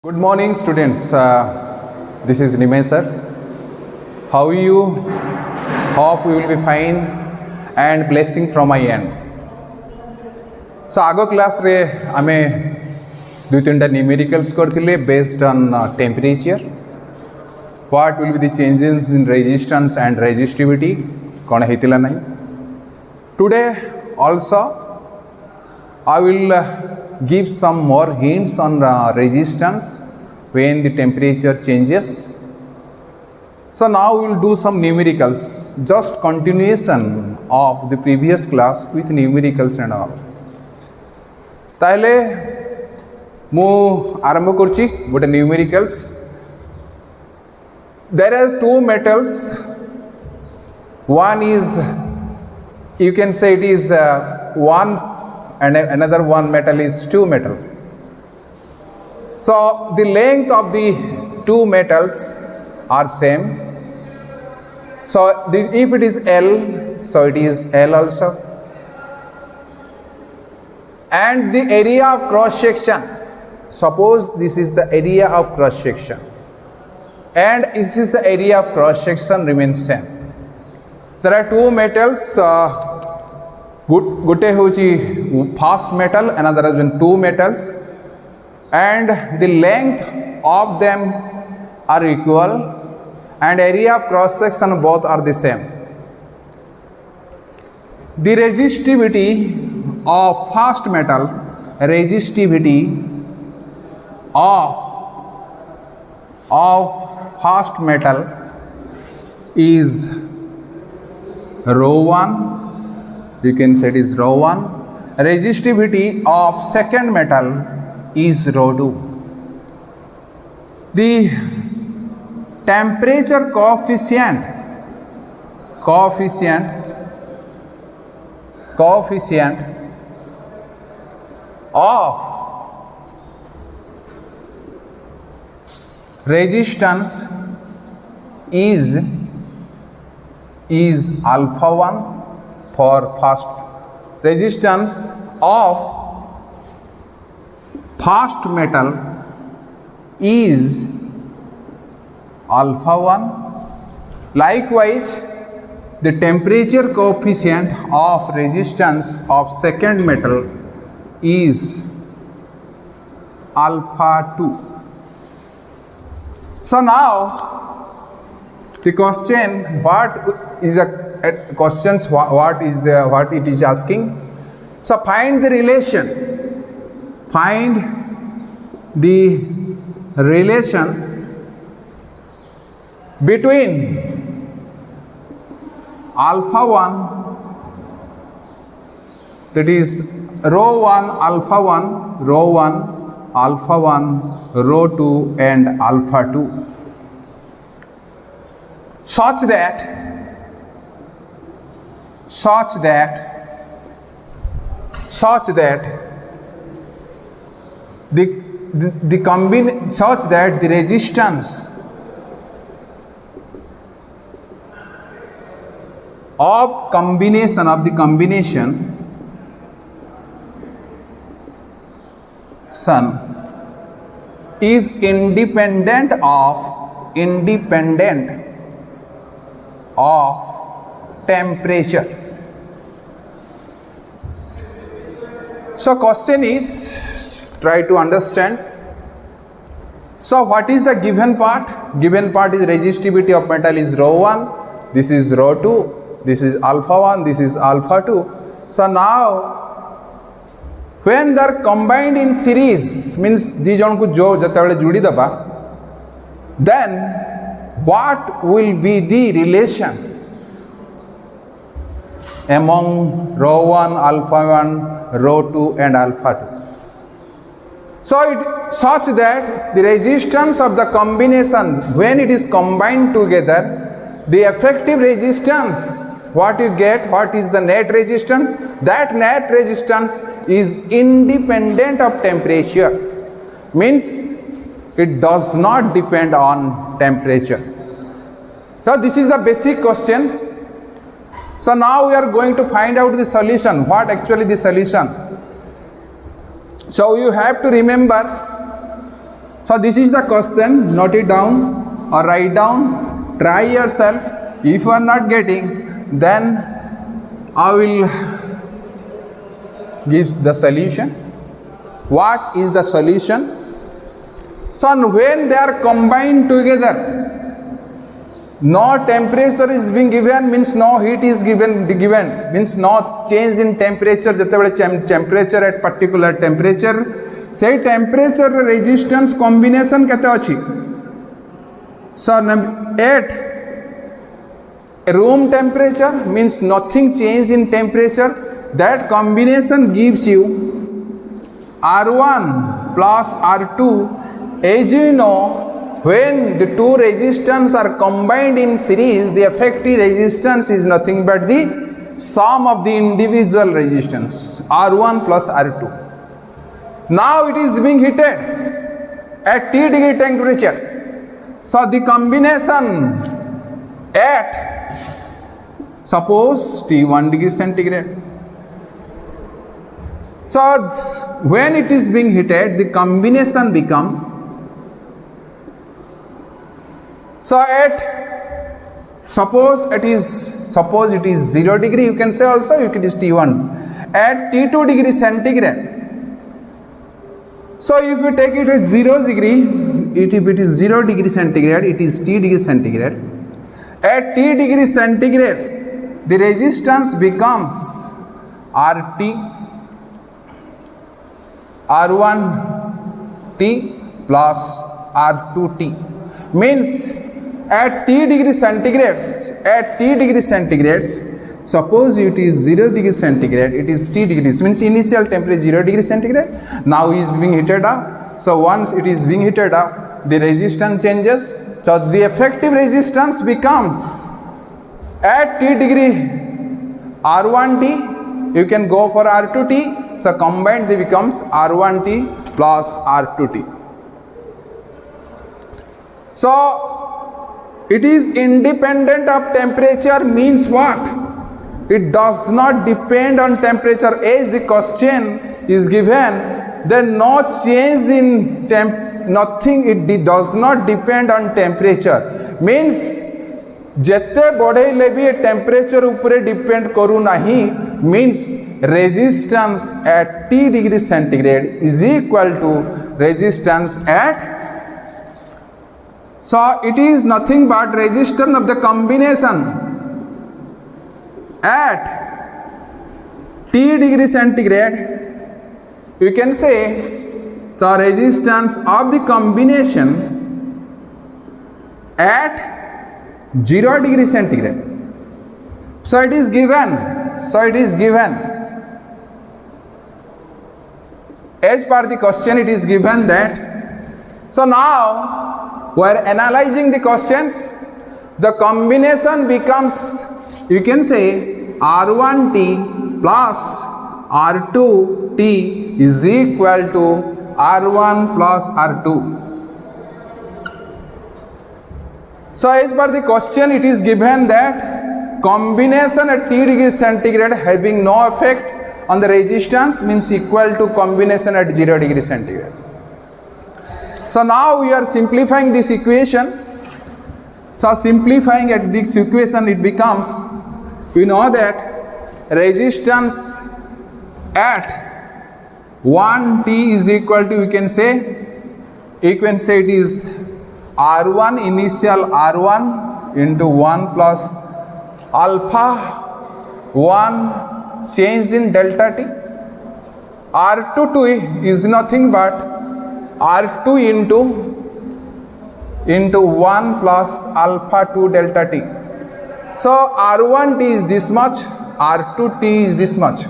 Good morning, students. This is Nimay sir. How are you? Hope you will be fine and blessing from my end. So आगो class रे आमे दु तीन टा numericals करथिले based on temperature. What will be the changes in resistance and resistivity? कौन हेतिला नहीं. Today also I will give some more hints on resistance when the temperature changes. So now we will do some numericals, just continuation of the previous class with numericals and all. ताहले मु आरंभ करची गोटे numericals. There are two metals. One is, you can say it is one, and another one metal is two metal. So the length of the two metals are same. So if it is L, so it is L also. And the area of cross section, suppose this is the area of cross section and this is the area of cross section remains same. There are two metals, गोटे होची fast metal, another has been two metals, and the length of them are equal and area of cross section both are the same. The resistivity of fast metal, resistivity of fast metal is rho 1. You can say it is rho 1. Resistivity of second metal is rho 2. The temperature coefficient of resistance is alpha 1. For fast resistance of fast metal is alpha 1. Likewise, the temperature coefficient of resistance of second metal is alpha 2. So now the question, what is the questions, what it is asking? So find the relation between alpha 1, that is rho 1 alpha 1, rho 1 alpha 1, rho 2 and alpha 2, such that the resistance of combination is independent of temperature. So question is, try to understand. So what is the given part? Given part is resistivity of metal is rho 1, this is rho 2, this is alpha 1, this is alpha 2. So now when they are combined in series, means these jन को जो जतबेले जोड़ी दबा, then what will be the relation among rho 1 alpha 1, rho 2 and alpha 2? So it such that the resistance of the combination, when it is combined together, the effective resistance, what you get, what is the net resistance? That net resistance is independent of temperature, means it does not depend on temperature. So this is the basic question. So now we are going to find out the solution. What actually the solution? So you have to remember So this is the question. Note it down or write down. Try yourself. If you are not getting, then I will give the solution. What is the solution? So when they are combined together, no temperature is being given, means no heat is given means no change in temperature. जतेबेले temperature at particular temperature, say temperature resistance combination केते अछि? So at room temperature means nothing change in temperature. That combination gives you R1 plus R2. As you know, when the two resistance are combined in series, the effective resistance is nothing but the sum of the individual resistance, R1 plus R2. Now it is being heated at T degree temperature. So the combination at, suppose T1 degree centigrade. So when it is being heated, the combination becomes, so at, suppose it is 0 degree, you can say also it is T1 at T2 degree centigrade. So if you take it as 0 degree, if it is 0 degree centigrade, it is T degree centigrade. At T degree centigrade, the resistance becomes RT, R1T plus R2T. Means at T degree centigrades, suppose it is 0 degree centigrade, it is T degrees, means initial temperature 0 degree centigrade, now is being heated up. So once it is being heated up, the resistance changes. So the effective resistance becomes at T degree R1T, you can go for R2T, so combined they becomes R1T plus R2T. So it is independent of temperature means what? It does not depend on temperature. As the question is given, then no change in nothing, it does not depend on temperature. Means jete बढ़ेले भी temperature उपरे depend करू नहीं, means resistance at T degree centigrade is equal to resistance at, so it is nothing but resistance of the combination at T degree centigrade. You can say the resistance of the combination at 0 degree centigrade. So it is given. As per the question, it is given that. So now we are analyzing the questions. The combination becomes, you can say R1T plus R2T is equal to R1 plus R2. So as per the question, it is given that combination at T degree centigrade having no effect on the resistance means equal to combination at 0 degree centigrade. So now we are simplifying this equation. So simplifying at this equation, it becomes, we know that resistance at 1T is equal to, you can say it is R1, initial R1 into 1 plus alpha 1 change in delta T. R2 is nothing but R2 into 1 plus alpha 2 delta T. So R1T is this much, R2T is this much.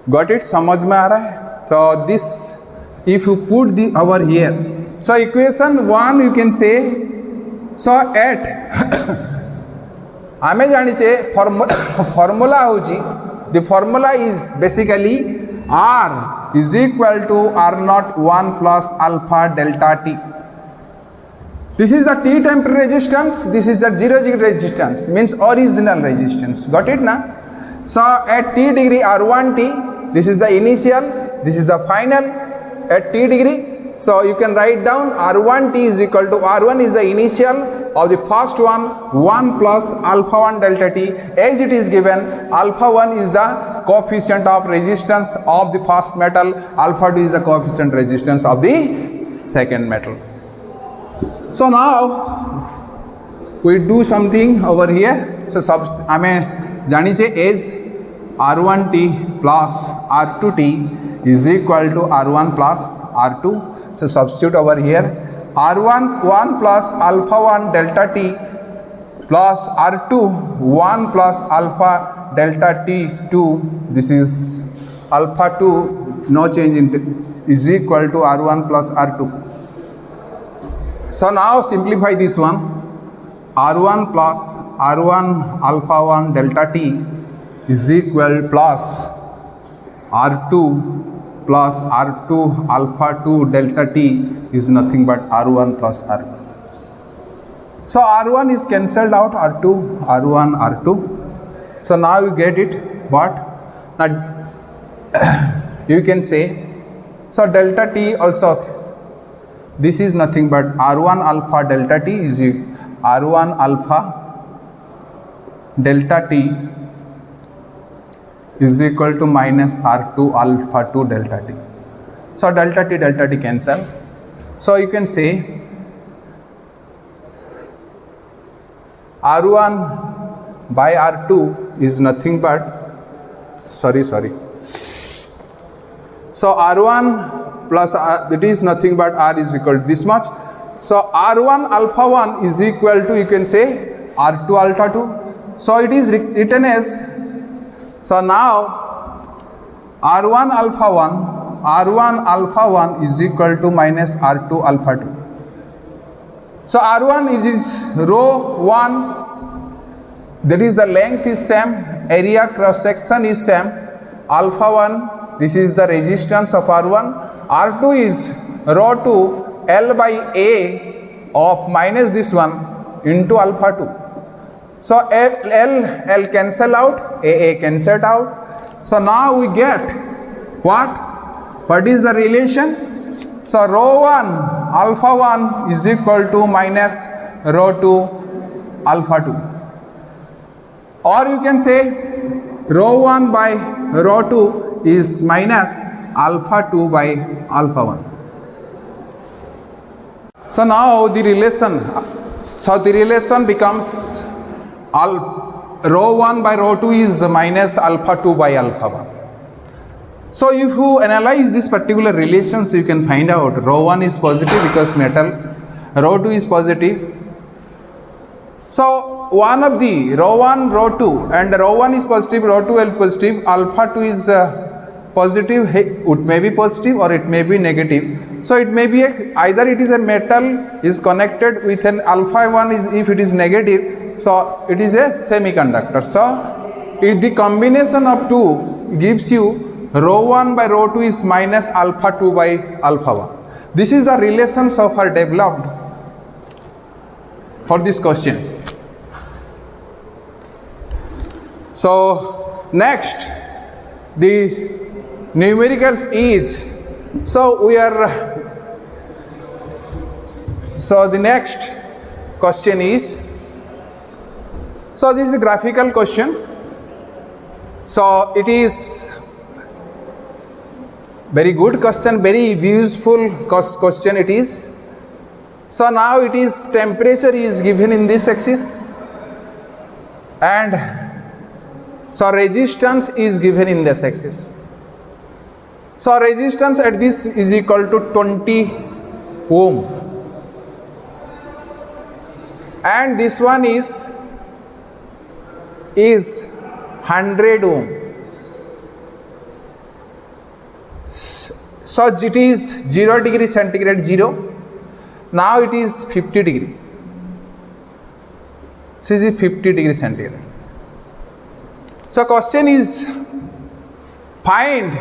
Got it? समझ में आ रहा है? So this, if you put the over here, so equation 1 you can say, so at आमे जानी चे formula होची, the formula is basically R is equal to R0 1 plus alpha delta T. This is the T temperature resistance, this is the 0 degree resistance, means original resistance. Got it na? So at T degree R1T, this is the initial, this is the final. at T degree. So you can write down R1 T is equal to, R1 is the initial of the first one, 1 plus alpha 1 delta T, as it is given. Alpha 1 is the coefficient of resistance of the first metal, alpha 2 is the coefficient resistance of the second metal. So now we do something over here. So जानी से as R1T plus R2T is equal to R1 plus R2. So substitute over here, R1 1 plus alpha 1 delta T plus R2 1 plus alpha delta T2, this is alpha 2, no change in, is equal to R1 plus R2. So now simplify this one, R1 plus R1 alpha 1 delta T is equal plus R2 plus R2 alpha 2 delta T is nothing but R1 plus R2. So R1 is cancelled out, R2, R1, R2. So now you get it, what? Now you can say, so delta T also, this is nothing but R1 alpha delta T is R1 alpha delta T is equal to minus R2 alpha 2 delta T. So delta T cancel. So you can say R1 by R2 is nothing but, sorry. So R1 plus R, it is nothing but R is equal to this much. So R1 alpha 1 is equal to, you can say R2 alpha 2. So it is written as, so now R1 alpha 1 is equal to minus R2 alpha 2. So R1 is row 1, that is the length is same, area cross section is same, alpha 1, this is the resistance of R1, R2 is row 2, L by A of minus this one into alpha 2. So L cancel out, AA cancelled out. So now we get what? What is the relation? So rho 1 alpha 1 is equal to minus rho 2 alpha 2. Or you can say rho 1 by rho 2 is minus alpha 2 by alpha 1. So now the relation becomes rho 1 by rho 2 is minus alpha 2 by alpha 1. So if you analyze this particular relations, you can find out rho 1 is positive because metal, rho 2 is positive. So one of the rho 1, rho 2 and rho 1 is positive, rho 2 is positive, alpha 2 is positive, it may be positive or it may be negative. So it may be either it is a metal is connected with an alpha 1 is if it is negative, so it is a semiconductor. So if the combination of two gives you rho 1 by rho 2 is minus alpha 2 by alpha 1. This is the relations so far developed for this question. So next the numericals is, so the next question is, so this is a graphical question. So it is very good question, very useful question it is. So now it is temperature is given in this axis and so resistance is given in this axis. So resistance at this is equal to 20 ohm and this one is 100 ohm. So it is 0 degree centigrade 0. Now it is 50 degree. This is 50 degree centigrade. So question is find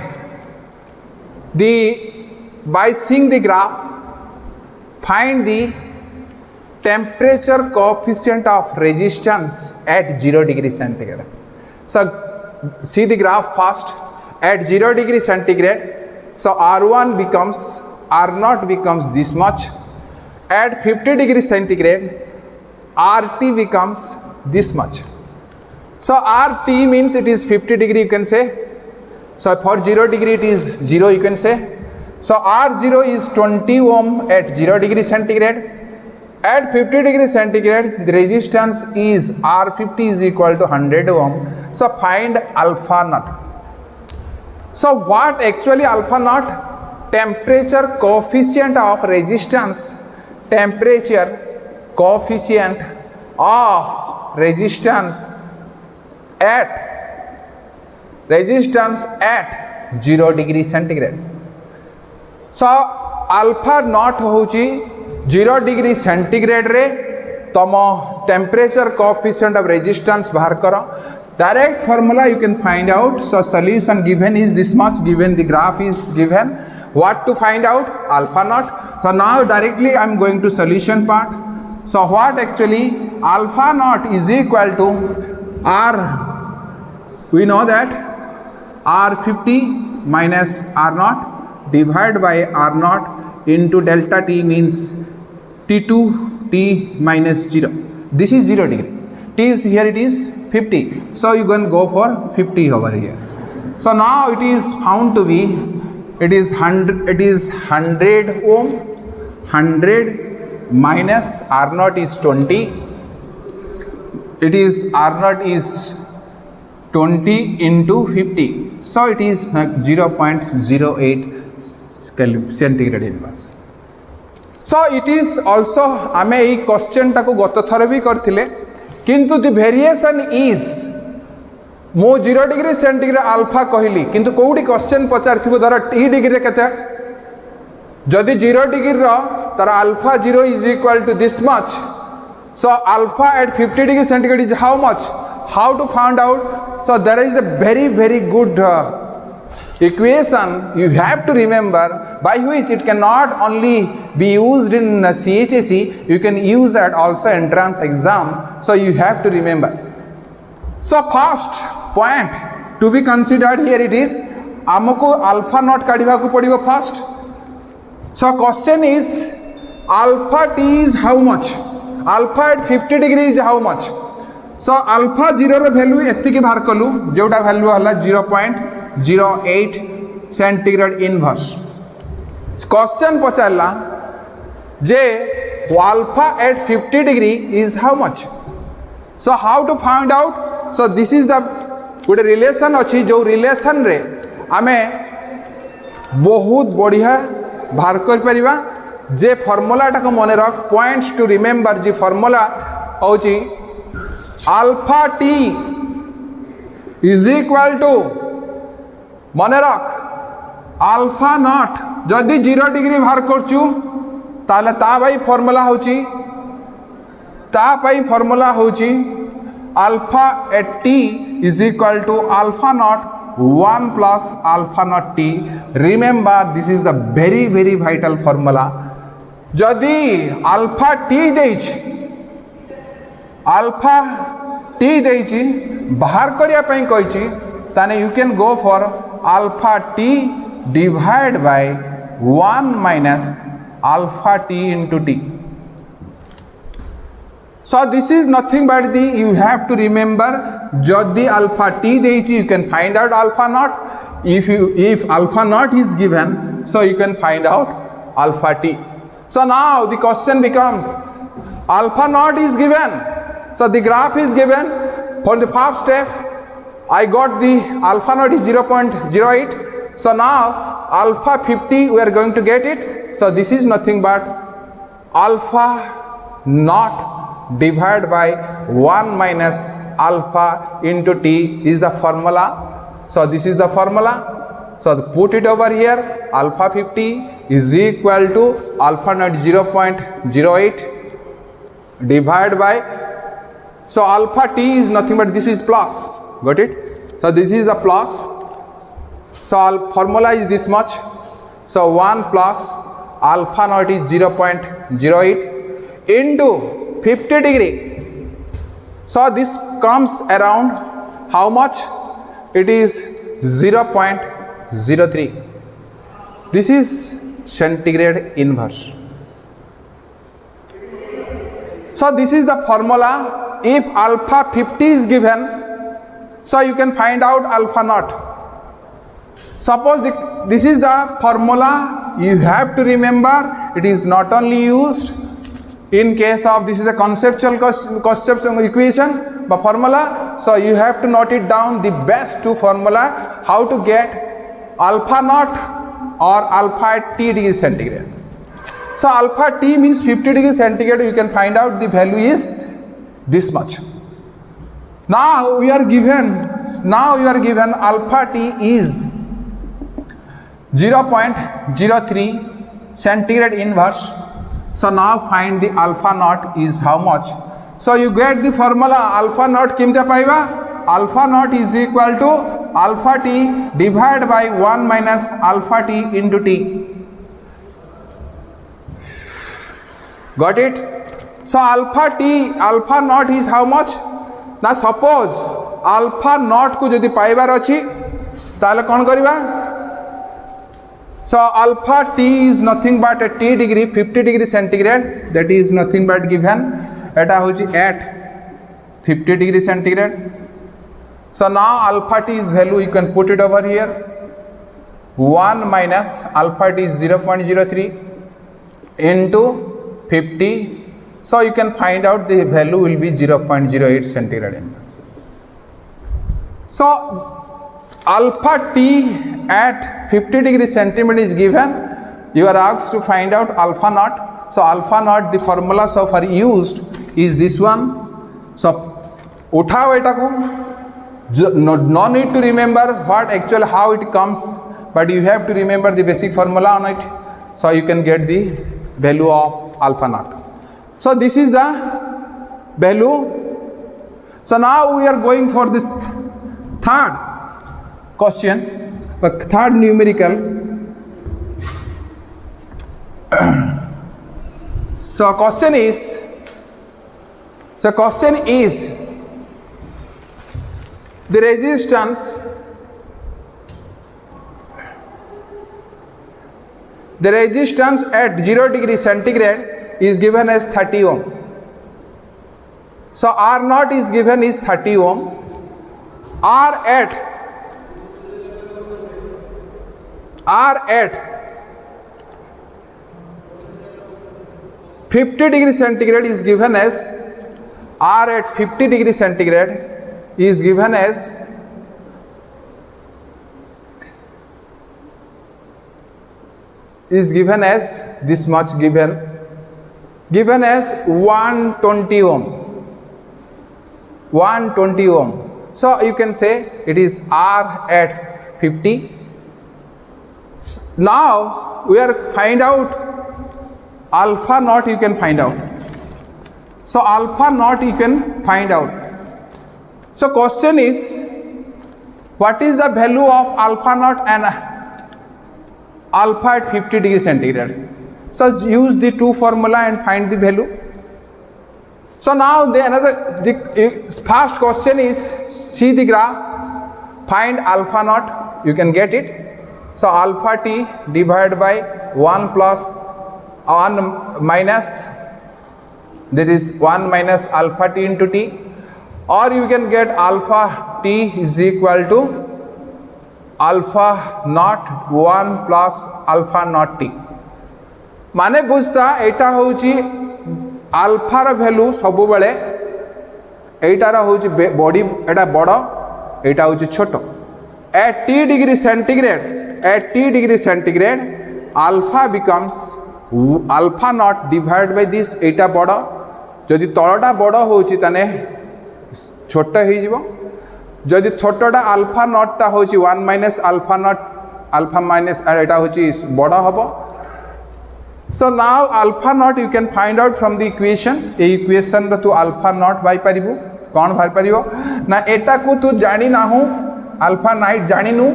by seeing the graph, find the temperature coefficient of resistance at 0 degree centigrade. So see the graph first at 0 degree centigrade. So R1 becomes, R0 becomes this much. At 50 degree centigrade, RT becomes this much. So RT means it is 50 degree, you can say. So for 0 degree it is 0, you can say. So R0 is 20 ohm at 0 degree centigrade. At 50 degree centigrade, the resistance is R50 is equal to 100 ohm. So find alpha naught. So what actually alpha naught? Temperature coefficient of resistance. Temperature coefficient of resistance at 0 degree centigrade. So alpha naught होची 0 degree centigrade रे तम temperature coefficient of resistance बाहर करो. Direct formula you can find out. So solution given is this much, given the graph is given. What to find out? Alpha naught. So now directly I am going to solution part. So what actually alpha naught is equal to R, we know that R50 minus R0 divided by R0 into delta T means T2 T minus 0. This is 0 degree. T is here, it is 50. So you can go for 50 over here. So now it is found to be, it is 100 ohm. 100 minus R0 is 20. It is R0 is 20 into 50. So it is 0.08 centigrade inverse. So it is also आमे ये question टाको गत थर भी करथिले, किंतु the variation is मो 0 degree centigrade alpha कहली, किंतु कोउडी क्वेश्चन पचारथिबो धर टी डिग्री केते, जदि 0 डिग्री रो तर alpha 0 is equal to this much. So alpha at 50 degree centigrade is how much? How to find out? So there is a very good equation you have to remember, by which it cannot only be used in CHSE, you can use at also entrance exam. So you have to remember. So first point to be considered here it is, आमको alpha naught काढ़िबा को पड़िबो first. So question is alpha t is how much? Alpha at 50 degree is how much? So alpha 0 row value एत्तिकी बाहर कलु, जोटा value हला 0.08 centigrade inverse. Question पचारला J alpha at 50 degree is how much? So how to find out? So this is the good relation अच्छी, जो relation रे आमे बहुत बढ़िया बाहर कर परिबा. जे फॉर्मूला टाको मन रख, पॉइंट्स टू रिमेंबर. जी फॉर्मूला होची alpha T is equal to मन रख अल्फा नॉट. जदि 0 डिग्री बाहर करचु ताले ता भाई फॉर्मूला होची alpha at T is equal to alpha not 1 plus alpha naught t. Remember this is the very vital formula. जदि अल्फा टी देइछि बाहर करिया पई कहिछि, ताने you can go for alpha T divide by 1 minus alpha t into t. So this is nothing but the, you have to remember, jodi alpha t deichi you can find out alpha naught. If alpha naught is given, so you can find out alpha t. So now the question becomes, alpha naught is given, so the graph is given. For the first step I got the alpha naught is 0.08. so now alpha 50 we are going to get it. So this is nothing but alpha naught divided by 1 minus alpha into t is the formula. So this is the formula. So put it over here. Alpha 50 is equal to alpha naught 0.08 divided by, so alpha t is nothing but this is plus. Got it? So this is the plus. So formula is this much. So 1 plus alpha naught is 0.08 into 50 degree. So this comes around how much? It is 0.03. This is centigrade inverse. So this is the formula. If alpha 50 is given, so you can find out alpha naught. Suppose this is the formula. You have to remember, it is not only used in case of this is a conceptual equation but formula. So you have to note it down, the best two formula how to get alpha naught or alpha at t degree centigrade. So alpha t means 50 degree centigrade. You can find out the value is this much. Now you are given alpha t is 0.03 centigrade inverse. So now find the alpha naught is how much. So you get the formula alpha naught kimta paiba. Alpha naught is equal to alpha t divided by 1 minus alpha t into t. Got it? So alpha naught is how much? Now suppose alpha naught को जदि पाइबार अछि ताले कौन करिबा? So alpha t is nothing but a t degree 50 degree centigrade, that is nothing but given eta hochi at 50 degree centigrade. So now alpha t is value, you can put it over here. 1 minus alpha t is 0.03 into 50. So you can find out the value will be 0.08 centigrade inverse. So alpha t at 50 degree centigrade is given. You are asked to find out alpha naught. So alpha naught, the formula so far used is this one. So uthao eta ko, no need to remember what actually how it comes, but you have to remember the basic formula on it. So you can get the value of alpha naught. So this is the value. So now we are going for this third question, third numerical. So question is the resistance at 0 degree centigrade is given as 30 ohm. So R naught is given is 30 ohm. R at 50 degree centigrade is given as R at 50 degree centigrade is given as this much, given as 120 ohm. So you can say it is R at 50. Now we are find out alpha naught, you can find out. So alpha naught you can find out. So question is, what is the value of alpha naught and alpha at 50 degree centigrade? So use the two formula and find the value. So now the first question is, see the graph, find alpha naught, you can get it. So alpha t divided by 1 plus 1 minus, that is 1 minus alpha t into t, or you can get alpha t is equal to alpha naught 1 plus alpha naught t. माने बुझता एटा होची alpha रा value सब बेले एटा रा होची body एटा बड़ एटा होची छोटो. at t degree centigrade alpha becomes alpha naught divided by this एटा बड़, जदि तळटा बड़ होची तने छोटो हे जीवो, जदि छोटोटा अल्फा नॉट ता होची 1 minus alpha not alpha minus एटा होची बड़ हबो. So now alpha naught you can find out from the equation. A equation रे तू alpha naught बाई परिबो कौन भाई परिबो ना एटा को तू जानी ना हो alpha naught जानी नु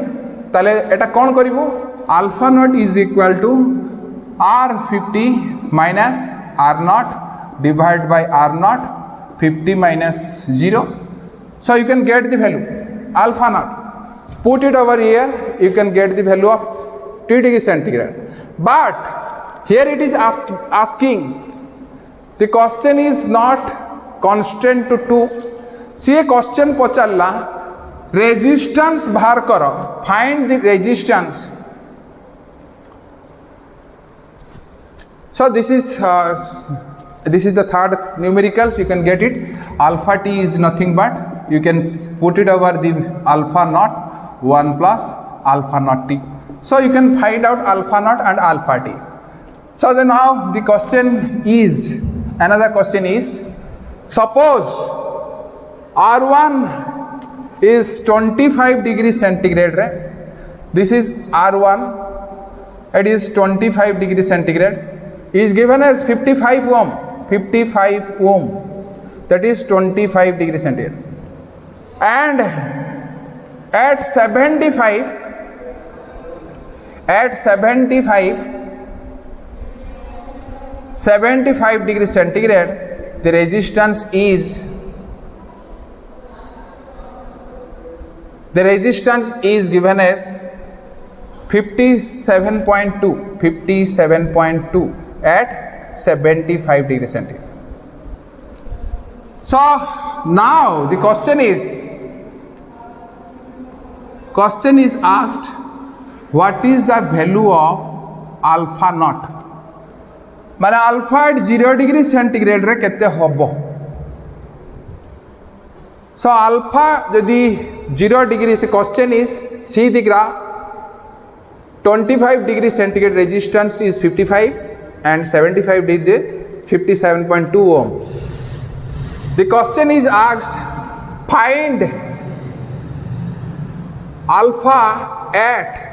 ताले एटा कौन करिबो alpha naught is equal to R50 minus R naught divided by R naught 50 minus 0. So you can get the value alpha naught. Put it over here, you can get the value of T degree centigrade. But here it is asking, the question is not constant to 2. सी question पचारला resistance बाहर कर, find the resistance. So this is the third numericals. You can get it. Alpha t is nothing but, you can put it over the alpha naught 1 plus alpha naught t. So you can find out alpha naught and alpha t. So then now the question is, another question is, suppose R1 is 25 degree centigrade, right? This is R1, it is 25 degree centigrade, is given as 55 ohm, 55 ohm, that is 25 degree centigrade. And at 75 degree centigrade, the resistance is given as 57.2 at 75 degree centigrade. So now the question is asked, what is the value of alpha naught? माने alpha at 0 degree centigrade रे केते होबो. So alpha यदि 0 degree, से question is, see the graph, 25 degree centigrade resistance is 55 and 75 degree 57.2 ohm. The question is asked, find alpha at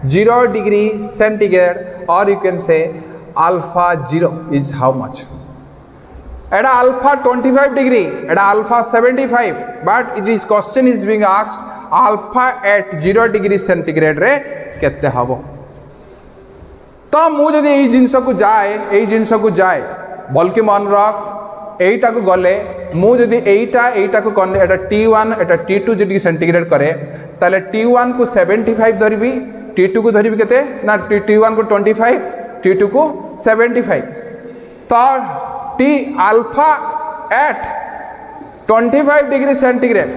0 degree centigrade, or you can say alpha 0 is how much. At alpha 25 degree, at alpha 75, but it is question is being asked, alpha at 0 degree centigrade रे केते हबो. तो मु जदि एई जिंस को जाए बल्कि मन रख एटा को गले, मु जदि एटा को कने एटा T1 एटा T2 डिग्री सेंटीग्रेड करे, ताले T1 को 75 धरिबी, T2 को धरिबी केते ना, T1 को 25, T2 को 75. तो T alpha at 25 degree centigrade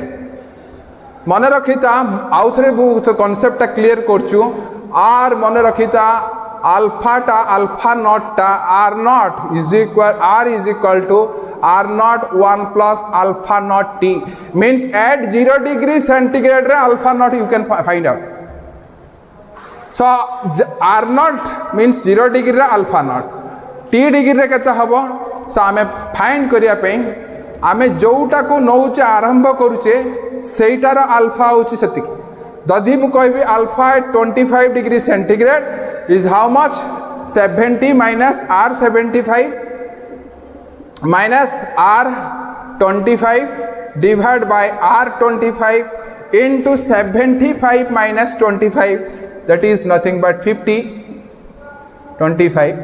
मन रखिता, आउ थे कॉन्सेप्ट क्लियर करचु. आर मन रखिता, alpha nought R nought is equal to R nought 1 plus alpha nought T. Means at 0 degree centigrade रे alpha nought you can find out. So R nought means 0 degree रे alpha nought, T degree रे केते हबो. सो आमे find करिया पे आमे जोटा को नौचे आरंभ करूचे सेटार अल्फा होची सेति. दधि मु कहबी alpha at 25 degree centigrade is how much, 70 minus R75 minus R25 divided by R25 into 75 minus 25, that is nothing but 50, 25.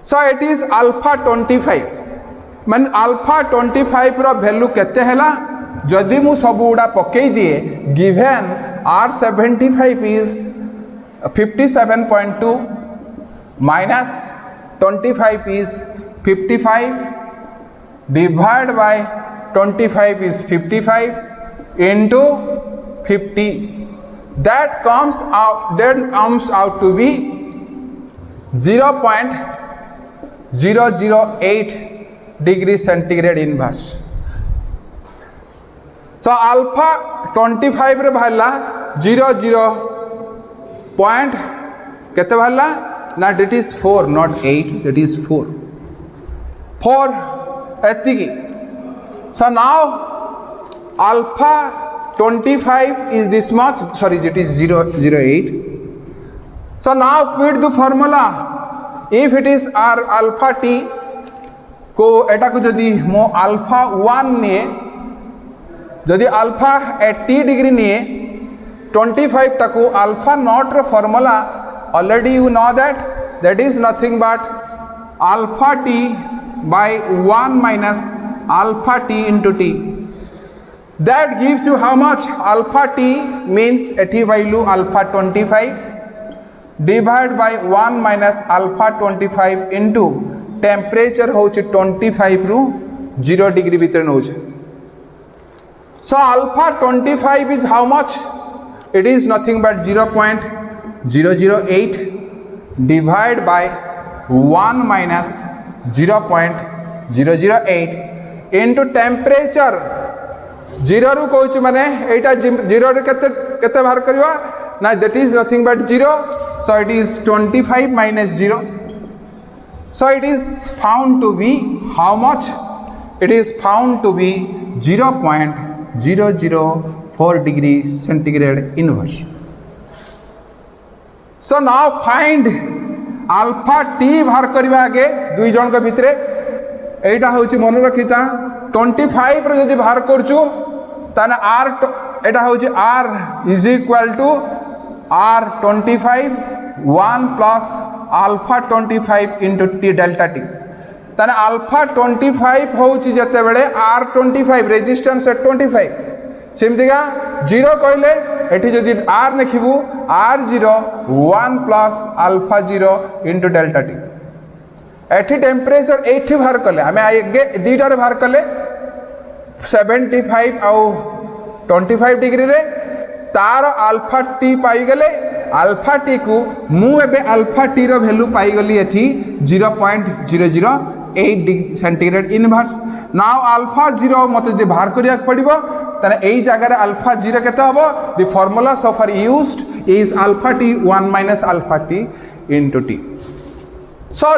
So it is alpha 25. मान alpha 25 रो वैल्यू केते हैला, जदि मु सब उडा पकई दिए, given R75 is 57.2 minus 25 is 55 divided by 25 is 55 into 50, that comes out to be 0.008 degree centigrade inverse. So alpha 25 रे भाला 00 point केते भाला ना, that is 4 not 8, that is 4 एतिकी. So now alpha 25 is this much, sorry it is 0.08. So now fit the formula. If it is r alpha t को एटा को जदि मो alpha 1 ने, जदि alpha at t डिग्री ने 25 टाको अल्फा नॉट रो formula already you know that is nothing but alpha t by 1 minus alpha t into t. That gives you how much? Alpha t means एठी value alpha 25. Divide by 1 minus alpha 25 into temperature हूँ 25 रु 0 degree भितर नौ. So alpha 25 is how much? It is nothing but 0.008 divided by 1 minus 0.008 into temperature. 0 रू कहूँ माने एटा 0 रू केते बाहर करिवा ना, that is nothing but 0. So it is 25 minus 0. So it is found to be how much? It is found to be 0.004 degree centigrade inverse. So now find alpha t बाहर करवा आगे दुई जन के भितरे एटा होची मन रखिता 25 रे जदी बाहर करचू ताने r एटा होची r is equal to r 25 1 plus alpha 25 into t delta t. ताने अल्फा 25 होची जते बेले r 25 रेजिस्टेंस 25 सेमतिका 0 कहले एठी जदी r लिखिबू r0 1 plus alpha 0 into delta t. एठी टेम्परेचर एठी बाहर कले हमें आगे दीटा रे बाहर कले 75 आउ 25 डिग्री रे तार अल्फा t पाई गले. अल्फा टी को मु एबे अल्फा टी रो वैल्यू पाई गली एठी 0.008 सेंटीग्रेड इनवर्स. नाउ अल्फा 0 मते दे बाहर करिया पड़िबो तने एई जगह रे अल्फा 0 केते हबो. The formula so far used is alpha T 1 minus alpha T into T. So